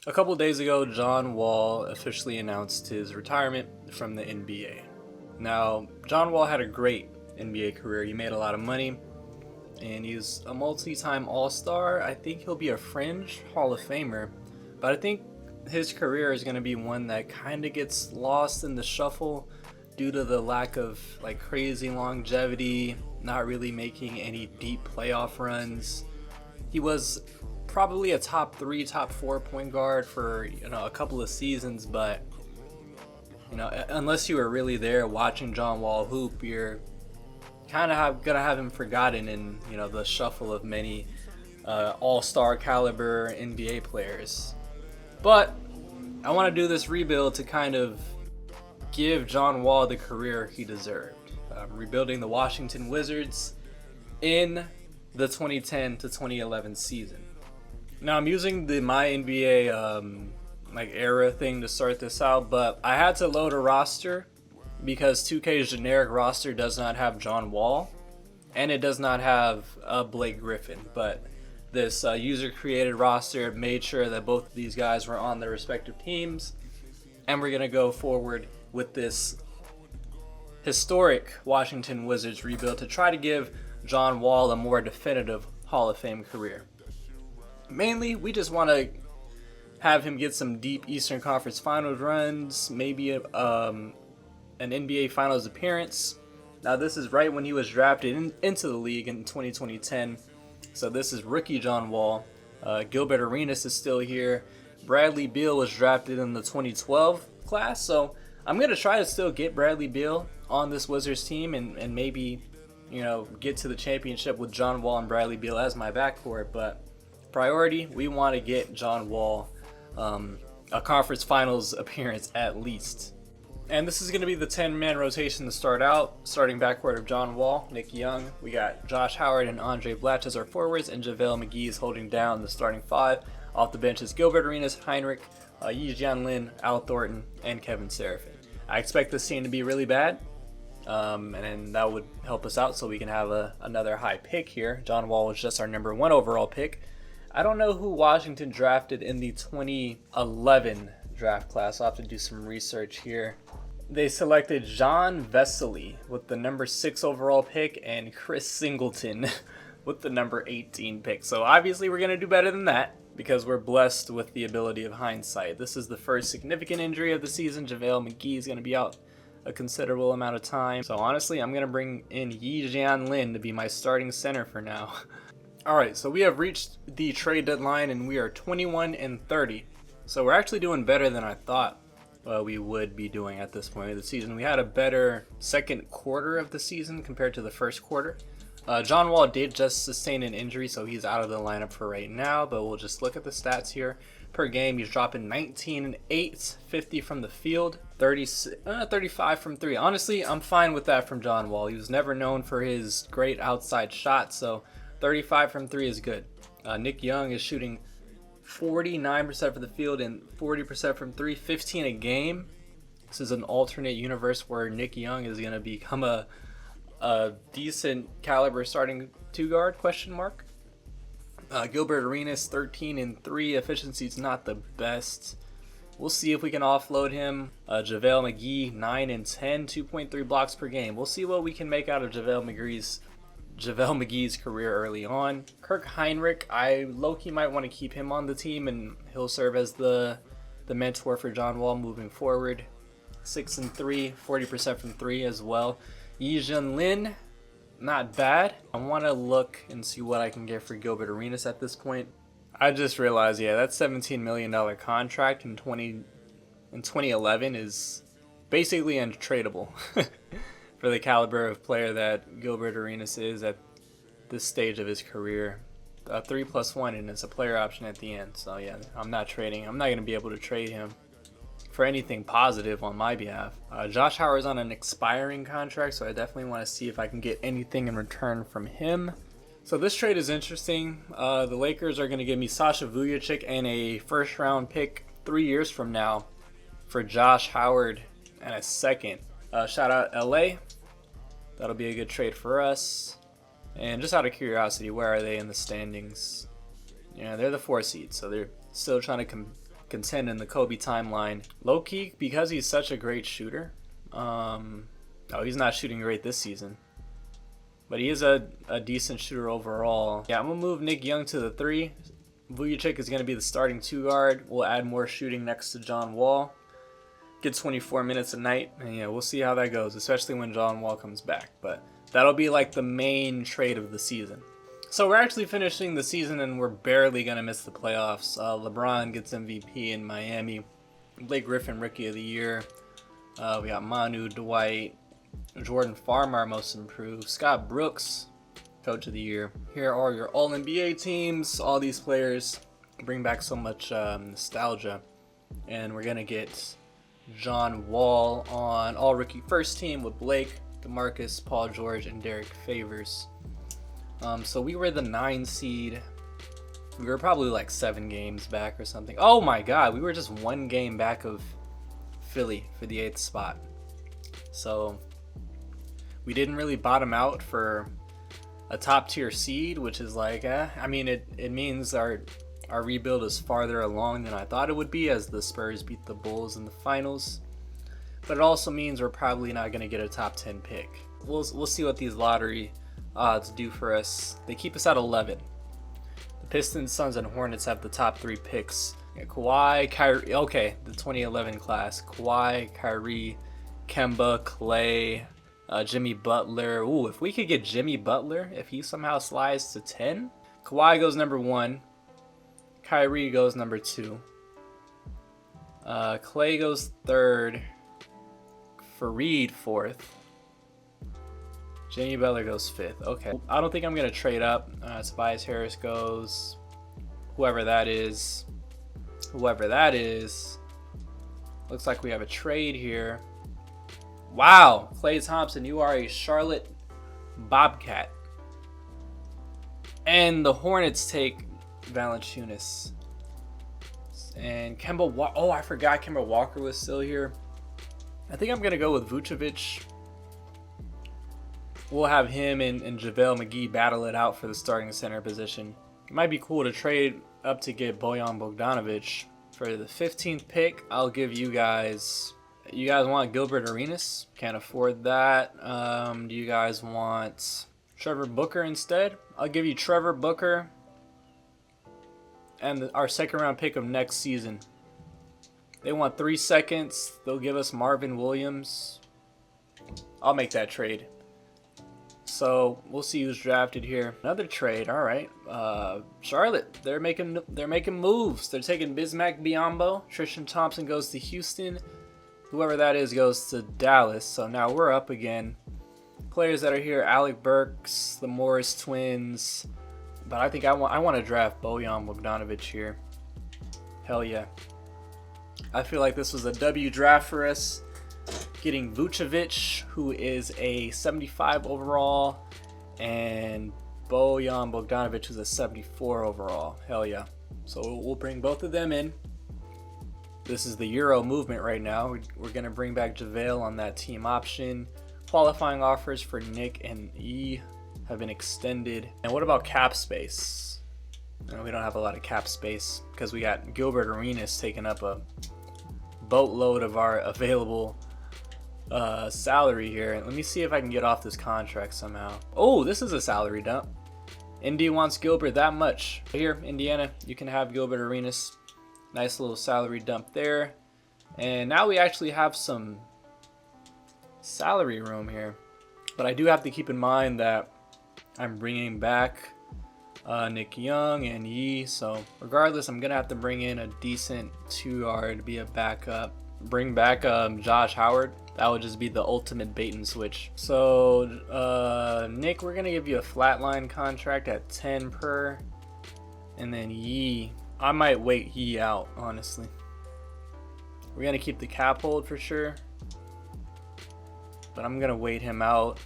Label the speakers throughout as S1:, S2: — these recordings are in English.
S1: A couple days ago, John Wall officially announced his retirement from the NBA. Now, John Wall had a great NBA career. He made a lot of money, and he's a multi-time All-Star. I think he'll be a fringe Hall of Famer, but I think his career is going to be one that kind of gets lost in the shuffle due to the lack of like crazy longevity, not really making any deep playoff runs. He was probably a top 3, top 4 point guard for, a couple of seasons, but unless you were really there watching John Wall hoop, you're kind of gonna have him forgotten in the shuffle of many all-star caliber NBA players. But I want to do this rebuild to kind of give John Wall the career he deserved. Rebuilding the Washington Wizards in the 2010 to 2011 season. Now I'm using the My NBA era thing to start this out, but I had to load a roster because 2K's generic roster does not have John Wall, and it does not have Blake Griffin. But this user-created roster made sure that both of these guys were on their respective teams, and we're gonna go forward with this historic Washington Wizards rebuild to try to give John Wall a more definitive Hall of Fame career. Mainly, we just want to have him get some deep Eastern Conference Finals runs, maybe an NBA Finals appearance. Now, this is right when he was drafted into the league in 2010, so this is rookie John Wall. Gilbert Arenas is still here. Bradley Beal was drafted in the 2012 class, so I'm going to try to still get Bradley Beal on this Wizards team and maybe, get to the championship with John Wall and Bradley Beal as my backcourt. But priority, we want to get John Wall a conference finals appearance at least. And this is going to be the 10-man rotation to start out. Starting backcourt of John Wall, Nick Young. We got Josh Howard and Andre Blatche as our forwards, and JaVale McGee is holding down the starting five. Off the bench is Gilbert Arenas, Heinrich, Yi Jianlin, Al Thornton, and Kevin Seraphin. I expect this team to be really bad, and then that would help us out so we can have another high pick here. John Wall was just our number 1 overall pick. I don't know who Washington drafted in the 2011 draft class. I'll have to do some research here. They selected John Vesely with the number 6 overall pick and Chris Singleton with the number 18 pick. So obviously we're going to do better than that because we're blessed with the ability of hindsight. This is the first significant injury of the season. JaVale McGee is going to be out a considerable amount of time. So honestly, I'm going to bring in Yi Jianlin to be my starting center for now. Alright, so we have reached the trade deadline and we are 21-30. So we're actually doing better than I thought we would be doing at this point of the season. We had a better second quarter of the season compared to the first quarter. John Wall did just sustain an injury, so he's out of the lineup for right now, but we'll just look at the stats here. Per game, he's dropping 19 and 8, 50 from the field, 35 from 3. Honestly, I'm fine with that from John Wall. He was never known for his great outside shot, so 35 from 3 is good. Nick Young is shooting 49% from the field and 40% from 3, 15 a game. This is an alternate universe where Nick Young is going to become a decent caliber starting 2 guard, question mark. Gilbert Arenas 13 and 3, efficiency is not the best. We'll see if we can offload him. JaVale McGee 9 and 10, 2.3 blocks per game. We'll see what we can make out of JaVale McGee's career early on. Kirk Heinrich, I low-key might want to keep him on the team, and he'll serve as the mentor for John Wall moving forward. 6 and 3, 40% from 3 as well. Yi Jianlin, not bad. I want to look and see what I can get for Gilbert Arenas at this point. I just realized, that $17 million contract in 2011 is basically untradeable for the caliber of player that Gilbert Arenas is at this stage of his career. 3+1, and it's a player option at the end. So I'm not trading. I'm not going to be able to trade him for anything positive on my behalf. Josh Howard's on an expiring contract, so I definitely want to see if I can get anything in return from him. So this trade is interesting. The Lakers are going to give me Sasha Vujacic and a first-round pick 3 years from now for Josh Howard and a second. Shout out LA. That'll be a good trade for us. And just out of curiosity, where are they in the standings? They're the 4 seed, so they're still trying to contend in the Kobe timeline. Low key, because he's such a great shooter. Oh, he's not shooting great this season, but he is a decent shooter overall. Yeah, I'm gonna move Nick Young to the 3. Vujacic is gonna be the starting 2 guard. We'll add more shooting next to John Wall. Get 24 minutes a night, and yeah, we'll see how that goes, especially when John Wall comes back. But that'll be like the main trade of the season. So we're actually finishing the season, and we're barely gonna miss the playoffs. LeBron gets MVP in Miami. Blake Griffin Rookie of the Year. We got Manu, Dwight, Jordan Farmar Most Improved, Scott Brooks Coach of the Year. Here are your All NBA teams. All these players bring back so much nostalgia, and we're gonna get John Wall on All Rookie First Team with Blake, DeMarcus, Paul George, and Derek Favors. So we were the 9 seed. We were probably like 7 games back or something. Oh my god, we were just 1 game back of Philly for the 8th spot. So we didn't really bottom out for a top tier seed, which is like, I mean, it means our rebuild is farther along than I thought it would be, as the Spurs beat the Bulls in the finals. But it also means we're probably not going to get a top 10 pick. We'll see what these lottery odds do for us. They keep us at 11. The Pistons, Suns, and Hornets have the top 3 picks. Yeah, Kawhi, Kyrie, okay, the 2011 class. Kawhi, Kyrie, Kemba, Clay, Jimmy Butler. Ooh, if we could get Jimmy Butler, if he somehow slides to 10. Kawhi goes number 1. Kyrie goes number 2. Clay goes 3rd. Fareed 4th. Jimmy Butler goes 5th. Okay. I don't think I'm going to trade up. Tobias Harris goes. Whoever that is. Whoever that is. Looks like we have a trade here. Wow. Klay Thompson, you are a Charlotte Bobcat. And the Hornets take Valanciunas. And Kemba Walker. Oh, I forgot Kemba Walker was still here. I think I'm going to go with Vucevic. We'll have him and JaVale McGee battle it out for the starting center position. It might be cool to trade up to get Bojan Bogdanovic. For the 15th pick, I'll give you guys... You guys want Gilbert Arenas? Can't afford that. Do you guys want Trevor Booker instead? I'll give you Trevor Booker and our 2nd round pick of next season. They want 3 seconds. They'll give us Marvin Williams. I'll make that trade. So we'll see who's drafted here. Another trade. All right. Charlotte. They're making moves. They're taking Bismack Biyombo. Tristan Thompson goes to Houston. Whoever that is goes to Dallas. So now we're up again. Players that are here: Alec Burks, the Morris twins. But I think I want to draft Bojan Bogdanovic here. Hell yeah. I feel like this was a W draft for us. Getting Vucevic, who is a 75 overall, and Bojan Bogdanovic, who's a 74 overall. Hell yeah. So we'll bring both of them in. This is the Euro movement right now. We're going to bring back JaVale on that team option. Qualifying offers for Nick and E have been extended. And what about cap space? We don't have a lot of cap space because we got Gilbert Arenas taking up a boatload of our available salary here. Let me see if I can get off this contract somehow. Oh, this is a salary dump. Indy wants Gilbert that much. Here, Indiana, you can have Gilbert Arenas. Nice little salary dump there. And now we actually have some salary room here. But I do have to keep in mind that I'm bringing back Nick Young and Yee. So regardless, I'm going to have to bring in a decent 2-guard to be a backup. Bring back Josh Howard. That would just be the ultimate bait and switch. So Nick, we're going to give you a flatline contract at 10 per. And then Yee, I might wait Yee out, honestly. We're going to keep the cap hold for sure. But I'm going to wait him out.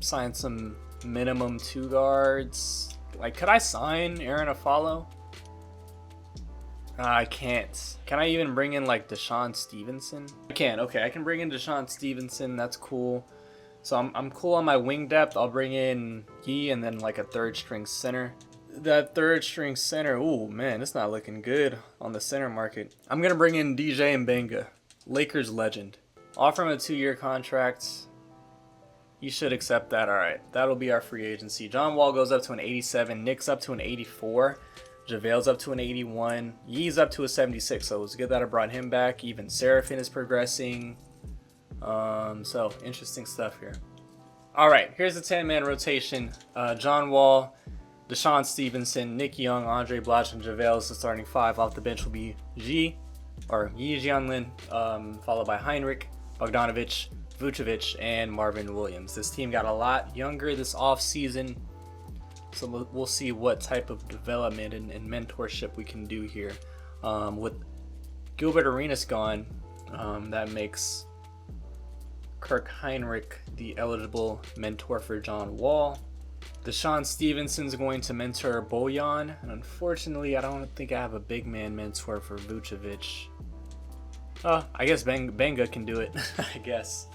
S1: Sign some minimum 2 guards. Like, could I sign Aaron Afalo? I can't. Can I even bring in like Deshaun Stevenson? I can. Okay, I can bring in Deshaun Stevenson. That's cool. So I'm cool on my wing depth. I'll bring in Yee and then like a 3rd string center. that third string center. Ooh, man, it's not looking good on the center market. I'm going to bring in DJ Mbenga, Lakers legend. Offer him a 2-year contract. You should accept that. All right, that'll be our free agency. John Wall goes up to an 87. Nick's up to an 84. JaVale's up to an 81. Yee's up to a 76. So it's good that I brought him back. Even Seraphin is progressing. So interesting stuff here. All right, here's the 10-man rotation. John Wall, Deshaun Stevenson, Nick Young, Andre Blatch, and JaVale is the starting 5. Off the bench will be Yi Jianlin, followed by Heinrich, Bogdanovic, Vucevic, and Marvin Williams. This team got a lot younger this offseason, so we'll see what type of development and mentorship we can do here. With Gilbert Arenas gone, that makes Kirk Heinrich the eligible mentor for John Wall. Deshaun Stevenson's going to mentor Bojan, and unfortunately I don't think I have a big man mentor for Vucevic. I guess Benga can do it. I guess.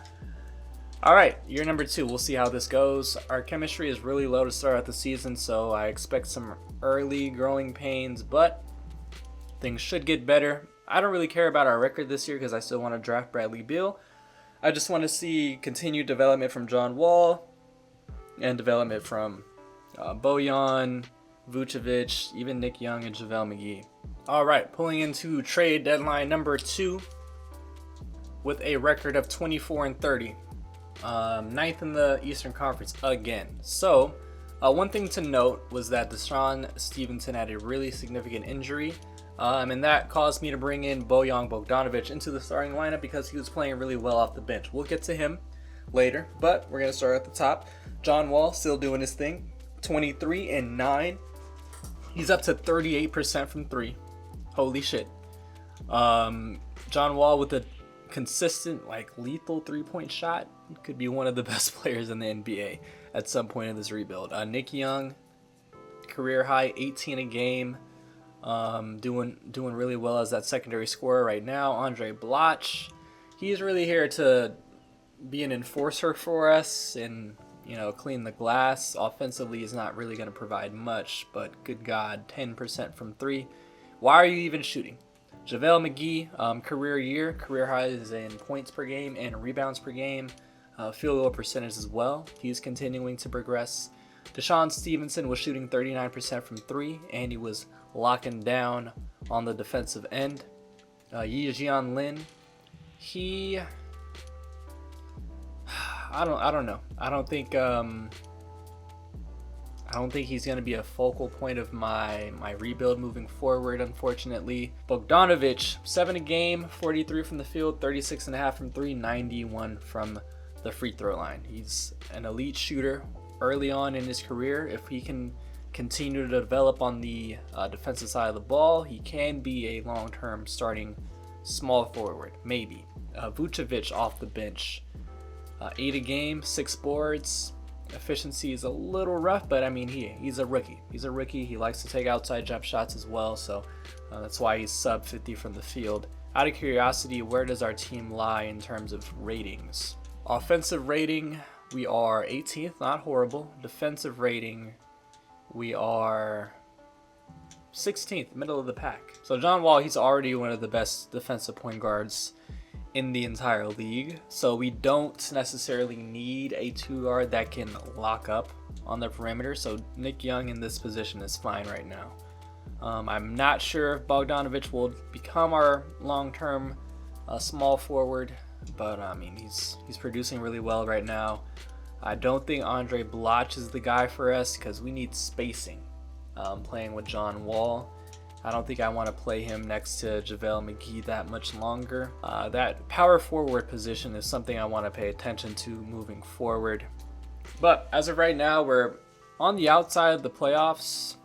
S1: Alright, year number 2. We'll see how this goes. Our chemistry is really low to start out the season, so I expect some early growing pains, but things should get better. I don't really care about our record this year because I still want to draft Bradley Beal. I just want to see continued development from John Wall and development from Bojan, Vucevic, even Nick Young, and JaVale McGee. Alright, pulling into trade deadline number 2 with a record of 24-30. 9th in the Eastern Conference again. So, one thing to note was that Deshaun Stevenson had a really significant injury, and that caused me to bring in Bojan Bogdanovic into the starting lineup because he was playing really well off the bench. We'll get to him later, but we're going to start at the top. John Wall still doing his thing, 23-9. He's up to 38% from 3. Holy shit. John Wall with a consistent, lethal 3-point shot could be one of the best players in the NBA at some point in this rebuild. Nick Young, career high 18 a game, doing really well as that secondary scorer right now. Andre Blatch, he's really here to be an enforcer for us and clean the glass. Offensively, he's not really going to provide much, but good God, 10% from 3. Why are you even shooting? JaVale McGee, career highs in points per game and rebounds per game. Field goal percentage as well. He's continuing to progress. Deshaun Stevenson was shooting 39% from 3, and he was locking down on the defensive end. Yi Jianlin, I don't know. I don't think he's going to be a focal point of my rebuild moving forward, unfortunately. Bogdanovic, 7 a game, 43 from the field, 36.5 from 3, 91 from the free throw line. He's an elite shooter early on in his career. If he can continue to develop on the defensive side of the ball, he can be a long-term starting small forward, maybe. Vucevic off the bench, 8 a game, 6 boards. Efficiency is a little rough, but I mean he's a rookie. He likes to take outside jump shots as well, so that's why he's sub 50 from the field. Out of curiosity, where does our team lie in terms of ratings? Offensive rating, we are 18th, not horrible. Defensive rating, we are 16th, middle of the pack. So John Wall, he's already one of the best defensive point guards in the entire league, so we don't necessarily need a 2-guard that can lock up on the perimeter. So Nick Young in this position is fine right now. I'm not sure if Bogdanovic will become our long-term small forward, but I mean he's producing really well right now. I don't think Andre Blatch is the guy for us because we need spacing. Playing with John Wall, I don't think I want to play him next to JaVale McGee that much longer. That power forward position is something I want to pay attention to moving forward. But as of right now, we're on the outside of the playoffs,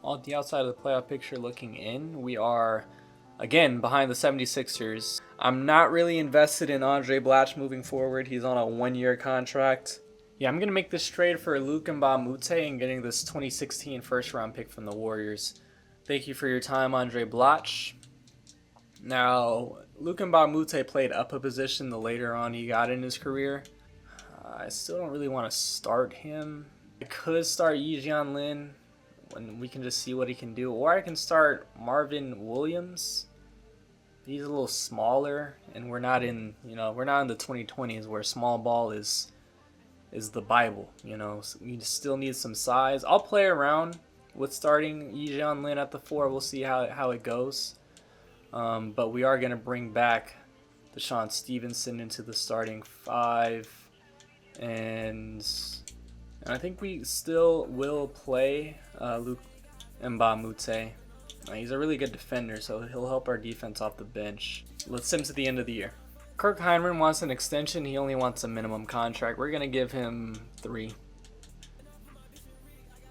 S1: on the outside of the playoff picture looking in. We are, again, behind the 76ers. I'm not really invested in Andre Blatch moving forward. He's on a 1-year contract. Yeah, I'm going to make this trade for Luc Mbah a Moute and getting this 2016 first-round pick from the Warriors. Thank you for your time, Andre Blatch. Now, Luc Mbah a Moute played up a position the later on he got in his career. I still don't really want to start him. I could start Yi Jianlin and we can just see what he can do. Or I can start Marvin Williams. He's a little smaller, and we're not in the 2020s where small ball is the Bible. So we still need some size. I'll play around with starting Yi-Jan Lin at the 4. We'll see how it goes. But we are gonna bring back Deshaun Stevenson into the starting 5, and I think we still will play Luke Mbamute. He's a really good defender, so he'll help our defense off the bench. Let's send him to the end of the year. Kirk Heinrich wants an extension. He only wants a minimum contract. We're going to give him 3.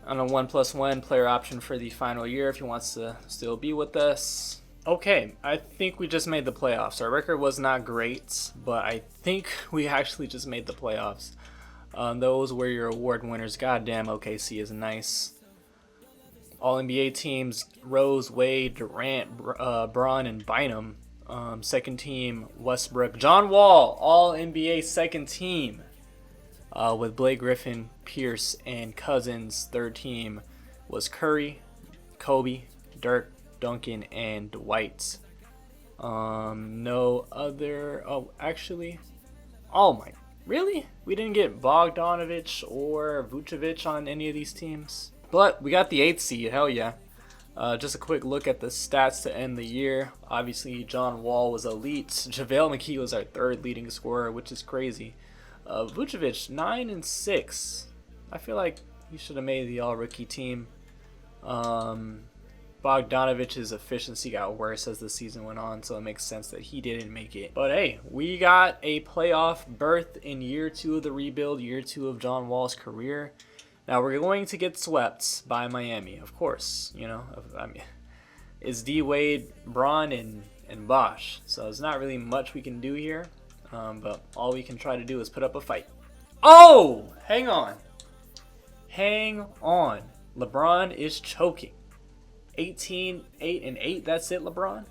S1: On a 1+1 player option for the final year if he wants to still be with us. Okay, I think we just made the playoffs. Our record was not great, but I think we actually just made the playoffs. Those were your award winners. Goddamn, OKC is nice. All NBA teams: Rose, Wade, Durant, Braun, and Bynum. Second team: Westbrook, John Wall. All NBA second team with Blake Griffin, Pierce, and Cousins. Third team was Curry, Kobe, Dirk, Duncan, and Dwight. No other. Oh, actually, oh my, really? We didn't get Bogdanovich or Vucevic on any of these teams. But we got the 8th seed, hell yeah. Just a quick look at the stats to end the year. Obviously, John Wall was elite. JaVale McGee was our 3rd leading scorer, which is crazy. Vucevic, 9 and 6. I feel like he should have made the all-rookie team. Bogdanovich's efficiency got worse as the season went on, so it makes sense that he didn't make it. But hey, we got a playoff berth in year 2 of the rebuild, year 2 of John Wall's career. Now we're going to get swept by Miami, of course. I mean, it's D Wade, Braun, and Bosh. So there's not really much we can do here. But all we can try to do is put up a fight. Oh, hang on. LeBron is choking. 18, 8, and 8. That's it, LeBron.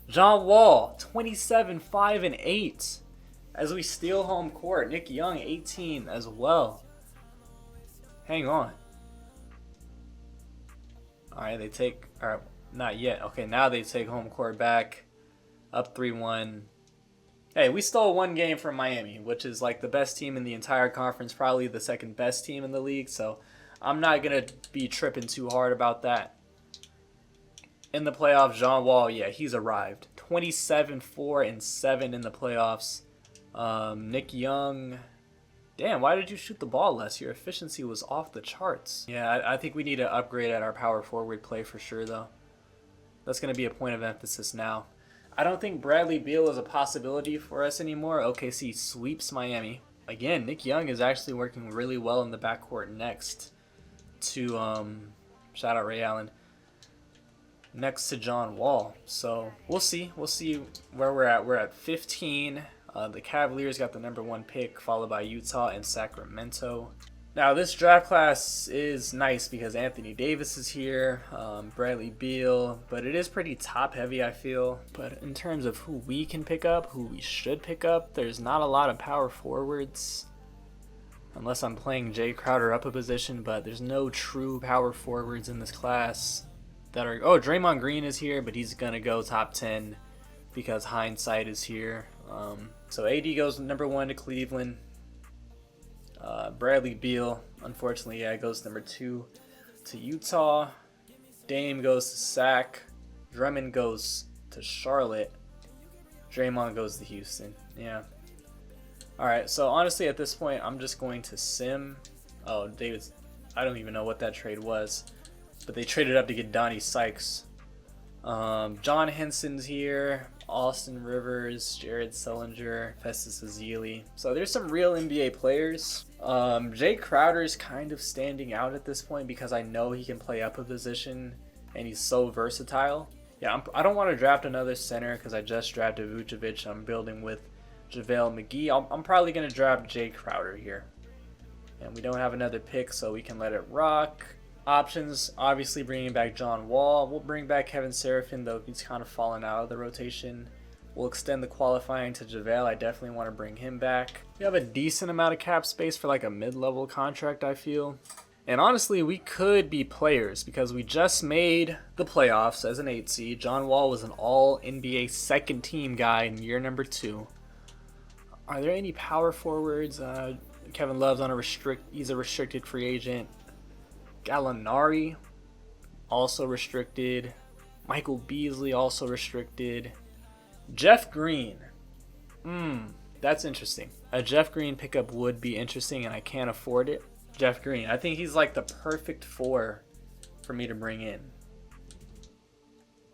S1: John Wall, 27, 5, and 8. As we steal home court. Nick Young, 18 as well. Hang on. Alright, they take... Alright, not yet. Okay, now they take home court back. Up 3-1. Hey, we stole 1 game from Miami, which is like the best team in the entire conference. Probably the 2nd best team in the league. So, I'm not going to be tripping too hard about that. In the playoffs, John Wall, yeah, he's arrived. 27, 4, and 7 in the playoffs. Nick Young... Damn, why did you shoot the ball less? Your efficiency was off the charts. Yeah, I think we need to upgrade at our power forward play for sure, though. That's going to be a point of emphasis now. I don't think Bradley Beal is a possibility for us anymore. OKC sweeps Miami. Again, Nick Young is actually working really well in the backcourt next to, shout out Ray Allen, next to John Wall. So we'll see. We'll see where we're at. We're at 15. The Cavaliers got the number 1 pick, followed by Utah and Sacramento. Now, this draft class is nice because Anthony Davis is here, Bradley Beal, but it is pretty top-heavy, I feel. But in terms of who we can pick up, who we should pick up, there's not a lot of power forwards, unless I'm playing Jay Crowder up a position, but there's no true power forwards in this class that are... Oh, Draymond Green is here, but he's going to go top 10 because hindsight is here. So AD goes number 1 to Cleveland. Bradley Beal, unfortunately, goes number 2 to Utah. Dame goes to Sac. Drummond goes to Charlotte. Draymond goes to Houston. Yeah. Alright, so honestly at this point, I'm just going to sim. Oh, David's... I don't even know what that trade was. But they traded up to get Donnie Sykes. John Henson's here. Austin Rivers, Jared Sullinger, Festus Ezeli. So there's some real NBA players. Jay Crowder is kind of standing out at this point because I know he can play up a position and he's so versatile. Yeah, I don't want to draft another center because I just drafted Vucevic. I'm building with JaVale McGee. I'm probably going to draft Jay Crowder here. And we don't have another pick, so we can let it rock. Options, obviously bringing back John Wall. We'll bring back Kevin Seraphin, though he's kind of fallen out of the rotation. We'll extend the qualifying to JaVale. I definitely want to bring him back. We have a decent amount of cap space for like a mid-level contract, I feel. And honestly, we could be players because we just made the playoffs as an 8 seed. John Wall was an all NBA second team guy in year number 2. Are there any power forwards? Kevin Love's on he's a restricted free agent. Gallinari, also restricted. Michael Beasley, also restricted. Jeff Green. That's interesting. A Jeff Green pickup would be interesting, and I can't afford it. Jeff Green. I think he's like the perfect 4 for me to bring in.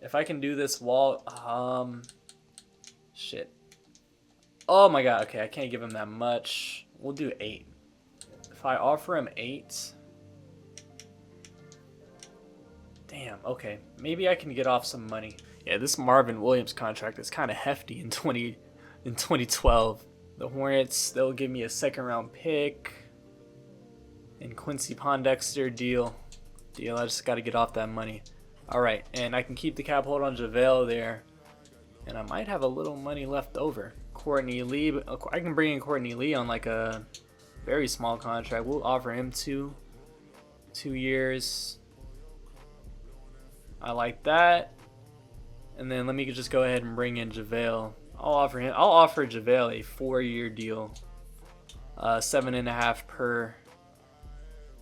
S1: If I can do this Wall, shit. Oh my god, okay, I can't give him that much. We'll do 8. If I offer him 8, damn, okay. Maybe I can get off some money. Yeah, this Marvin Williams contract is kind of hefty in 2012. The Hornets, they'll give me a 2nd round pick. And Quincy Pondexter, deal. I just got to get off that money. Alright, and I can keep the cap hold on JaVale there. And I might have a little money left over. Courtney Lee, I can bring in Courtney Lee on like a very small contract. We'll offer him 2 years. I like that. And then let me just go ahead and bring in JaVale. I'll offer JaVale a 4-year deal. 7.5 per.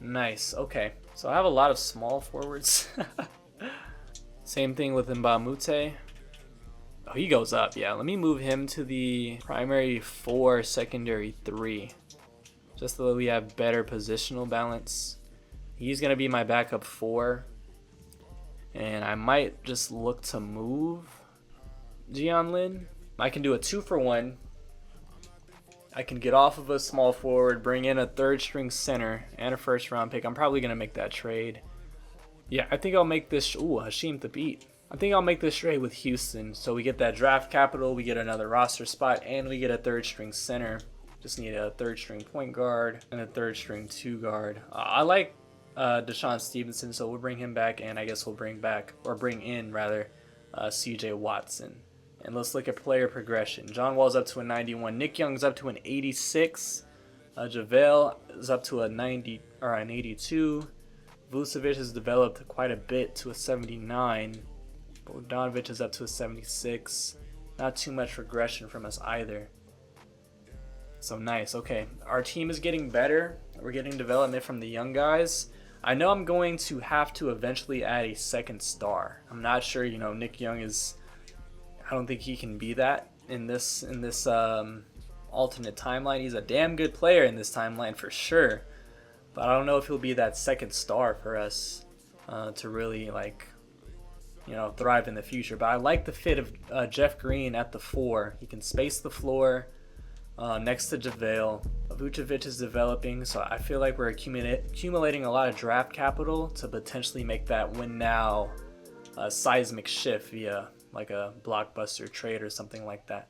S1: Nice. Okay. So I have a lot of small forwards. Same thing with Mbamute. Oh, he goes up. Yeah, let me move him to the primary 4, secondary 3. Just so that we have better positional balance. He's going to be my backup 4. And I might just look to move Jian Lin. I can do a 2-for-1. I can get off of a small forward, bring in a 3rd string center and a 1st round pick. I'm probably going to make that trade. Yeah, I think I'll make this. Ooh, Hasheem Thabeet. I think I'll make this trade with Houston. So we get that draft capital, we get another roster spot, and we get a 3rd string center. Just need a 3rd string point guard and a 3rd string 2 guard. I like Deshaun Stevenson, so we'll bring him back, and I guess we'll bring in CJ Watson. And let's look at player progression. John Wall's up to a 91. Nick Young's up to an 86. JaVale is up to a 90 or an 82. Vucevic has developed quite a bit to a 79. Bogdanovic is up to a 76. Not too much regression from us either. So nice. Okay, our team is getting better. We're getting development from the young guys. I know I'm going to have to eventually add a 2nd star. I'm not sure. Nick Young is. I don't think he can be that in this alternate timeline. He's a damn good player in this timeline for sure, but I don't know if he'll be that 2nd star for us to really thrive in the future. But I like the fit of Jeff Green at the 4. He can space the floor next to JaVale. Vucevic is developing, so I feel like we're accumulating a lot of draft capital to potentially make that win now seismic shift via like a blockbuster trade or something like that.